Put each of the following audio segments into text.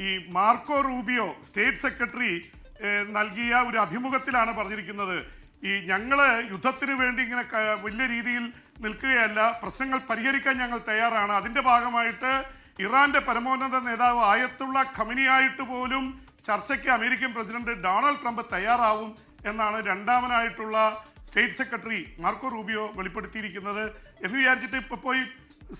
ഈ Marco Rubio state secretary നൽകിയ ഒരു അഭിമുഖത്തിലാണ് പറഞ്ഞിരിക്കുന്നത്. ഈ ഞങ്ങള് യുദ്ധത്തിന് വേണ്ടി ഇങ്ങനെ വലിയ രീതിയിൽ നിൽക്കുകയല്ല, പ്രശ്നങ്ങൾ പരിഹരിക്കാൻ ഞങ്ങൾ തയ്യാറാണ്. അതിന്റെ ഭാഗമായിട്ട് ഇറാന്റെ പരമോന്നത നേതാവ് ആയത്തുള്ള ഖമനിയായിട്ട് പോലും ചർച്ചയ്ക്ക് അമേരിക്കൻ പ്രസിഡന്റ് ഡൊണാൾഡ് ട്രംപ് തയ്യാറാവും എന്നാണ് രണ്ടാമനായിട്ടുള്ള സ്റ്റേറ്റ് സെക്രട്ടറി മാർക്കോ റൂബിയോ വെളിപ്പെടുത്തിയിരിക്കുന്നത്. എന്ന് വിചാരിച്ചിട്ട് ഇപ്പൊ പോയി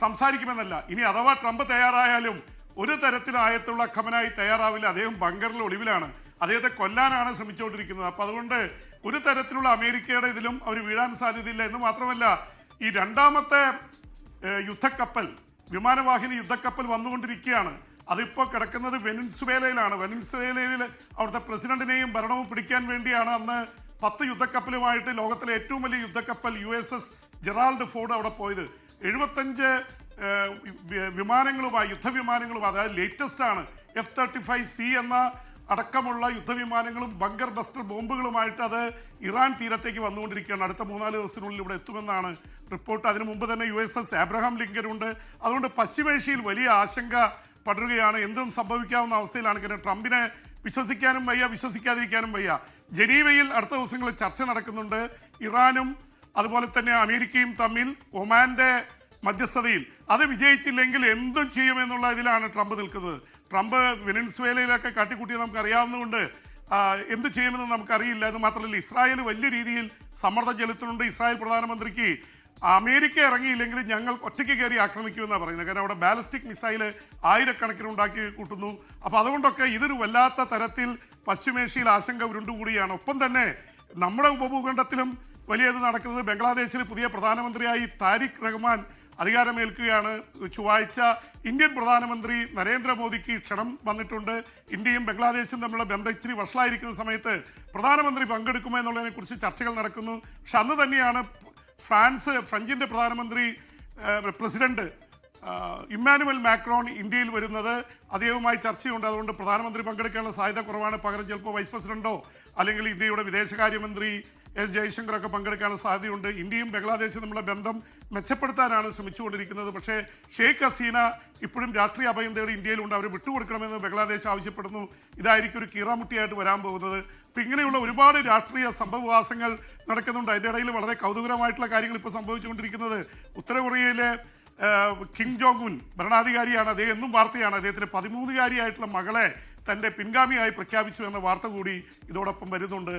സംസാരിക്കുമെന്നല്ല, ഇനി അഥവാ ട്രംപ് തയ്യാറായാലും ഒരു തരത്തിലും ആയത്തുള്ള ഖമനായി തയ്യാറാവില്ല. അദ്ദേഹം ബങ്കറിൽ ഒളിവിലാണ്, അദ്ദേഹത്തെ കൊല്ലാനാണ് ശ്രമിച്ചുകൊണ്ടിരിക്കുന്നത്. അപ്പൊ അതുകൊണ്ട് ഒരു തരത്തിലുള്ള അമേരിക്കയുടെ ഇതിലും അവർ വീഴാൻ സാധ്യതയില്ല. എന്ന് മാത്രമല്ല, ഈ രണ്ടാമത്തെ യുദ്ധക്കപ്പൽ, വിമാനവാഹിനി യുദ്ധക്കപ്പൽ വന്നുകൊണ്ടിരിക്കുകയാണ്. അതിപ്പോൾ കിടക്കുന്നത് വെനിൻസുവേലയിലാണ്. വെനിൻസുവേലയിൽ അവിടുത്തെ പ്രസിഡന്റിനെയും ഭരണവും പിടിക്കാൻ വേണ്ടിയാണ് അന്ന് 10 യുദ്ധക്കപ്പലുമായിട്ട് ലോകത്തിലെ ഏറ്റവും വലിയ യുദ്ധക്കപ്പൽ USS ജെറാൾഡ് ഫോർഡ് അവിടെ പോയത്. 75 വിമാനങ്ങളുമായി, യുദ്ധവിമാനങ്ങളും, അതായത് ലേറ്റസ്റ്റ് ആണ്, F-35C എന്ന അടക്കമുള്ള യുദ്ധവിമാനങ്ങളും ബങ്കർ ബസ്റ്റർ ബോംബുകളുമായിട്ട് അത് ഇറാൻ തീരത്തേക്ക് വന്നുകൊണ്ടിരിക്കുകയാണ്. അടുത്ത 3-4 ദിവസത്തിനുള്ളിൽ ഇവിടെ എത്തുമെന്നാണ് റിപ്പോർട്ട്. അതിനു മുമ്പ് തന്നെ USS ആബ്രഹാം ലിങ്കൻ ഉണ്ട്. അതുകൊണ്ട് പശ്ചിമേഷ്യയിൽ വലിയ ആശങ്ക പടരുകയാണ്. എന്തും സംഭവിക്കാവുന്ന അവസ്ഥയിലാണ്. കാരണം ട്രംപിനെ വിശ്വസിക്കാനും വയ്യ, വിശ്വസിക്കാതിരിക്കാനും വയ്യ. ജനീവയിൽ അടുത്ത ദിവസങ്ങളിൽ ചർച്ച നടക്കുന്നുണ്ട്. ഇറാനും അതുപോലെ തന്നെ അമേരിക്കയും തമ്മിൽ ഒമാന്റെ മധ്യസ്ഥതയിൽ. അത് വിജയിച്ചില്ലെങ്കിൽ എന്തും ചെയ്യുമെന്നുള്ള ഇതിലാണ് ട്രംപ് നിൽക്കുന്നത്. ട്രംപ് വെനിൻസുവേലയിലൊക്കെ കാട്ടിക്കൂട്ടിയത് നമുക്ക് അറിയാവുന്നതുകൊണ്ട് എന്ത് ചെയ്യുമെന്ന് നമുക്കറിയില്ല. എന്ന് മാത്രമല്ല, ഇസ്രായേൽ വലിയ രീതിയിൽ സമ്മർദ്ദം ചെലുത്തുന്നുണ്ട്. ഇസ്രായേൽ പ്രധാനമന്ത്രിക്ക് അമേരിക്ക ഇറങ്ങിയില്ലെങ്കിൽ ഞങ്ങൾ ഒറ്റയ്ക്ക് കയറി ആക്രമിക്കുമെന്നാണ് പറയുന്നത്. കാരണം അവിടെ ബാലിസ്റ്റിക് മിസൈല് ആയിരക്കണക്കിന് ഉണ്ടാക്കി കൂട്ടുന്നു. അപ്പോൾ അതുകൊണ്ടൊക്കെ ഇതൊരു വല്ലാത്ത തരത്തിൽ പശ്ചിമേഷ്യയിൽ ആശങ്ക ഉരുണ്ടുകൂടിയാണ്. ഒപ്പം തന്നെ നമ്മുടെ ഉപഭൂഖണ്ഡത്തിലും വലിയത് നടക്കുന്നത്. ബംഗ്ലാദേശിൽ പുതിയ പ്രധാനമന്ത്രിയായി താരിഖ് റഹ്മാൻ അധികാരമേൽക്കുകയാണ്. ചൊവ്വാഴ്ച ഇന്ത്യൻ പ്രധാനമന്ത്രി നരേന്ദ്രമോദിക്ക് ക്ഷണം വന്നിട്ടുണ്ട്. ഇന്ത്യയും ബംഗ്ലാദേശും തമ്മിലുള്ള ബന്ധം ഇച്ചിരി വഷളായിരിക്കുന്ന സമയത്ത് പ്രധാനമന്ത്രി പങ്കെടുക്കുമോ എന്നുള്ളതിനെ കുറിച്ച് ചർച്ചകൾ നടക്കുന്നു. പക്ഷെ അന്ന് തന്നെയാണ് ഫ്രഞ്ചിന്റെ പ്രസിഡന്റ് ഇമ്മാനുവൽ മാക്രോൺ ഇന്ത്യയിൽ വരുന്നത്. അദ്ദേഹവുമായി ചർച്ചയുണ്ട്. അതുകൊണ്ട് പ്രധാനമന്ത്രി പങ്കെടുക്കാനുള്ള സാധ്യത കുറവാണ്. പകരം ചിലപ്പോൾ വൈസ് പ്രസിഡന്റോ അല്ലെങ്കിൽ ഇന്ത്യയുടെ വിദേശകാര്യമന്ത്രി S ജയശങ്കറൊക്കെ പങ്കെടുക്കാനുള്ള സാധ്യതയുണ്ട്. ഇന്ത്യയും ബംഗ്ലാദേശും തമ്മിലുള്ള ബന്ധം മെച്ചപ്പെടുത്താനാണ് ശ്രമിച്ചുകൊണ്ടിരിക്കുന്നത്. പക്ഷേ ഷെയ്ഖ് ഹസീന ഇപ്പോഴും രാഷ്ട്രീയ അഭയം തേടി ഇന്ത്യയിലുണ്ട്. അവർ വിട്ടുകൊടുക്കണമെന്ന് ബംഗ്ലാദേശ് ആവശ്യപ്പെടുന്നു. ഇതായിരിക്കും ഒരു കീറാമുട്ടിയായിട്ട് വരാൻ പോകുന്നത്. അപ്പം ഇങ്ങനെയുള്ള ഒരുപാട് രാഷ്ട്രീയ സംഭവവാസങ്ങൾ നടക്കുന്നുണ്ട്. അതിൻ്റെ ഇടയിൽ വളരെ കൗതുകരമായിട്ടുള്ള കാര്യങ്ങൾ ഇപ്പോൾ സംഭവിച്ചുകൊണ്ടിരിക്കുന്നത്, ഉത്തര കൊറിയയിലെ കിം ജോങ് ഉൻ ഭരണാധികാരിയാണ്. അദ്ദേഹം എന്നും വാർത്തയാണ്. അദ്ദേഹത്തിന് 13-കാരിയായിട്ടുള്ള മകളെ തൻ്റെ പിൻഗാമിയായി പ്രഖ്യാപിച്ചു എന്ന വാർത്ത കൂടി ഇതോടൊപ്പം വരുന്നുണ്ട്.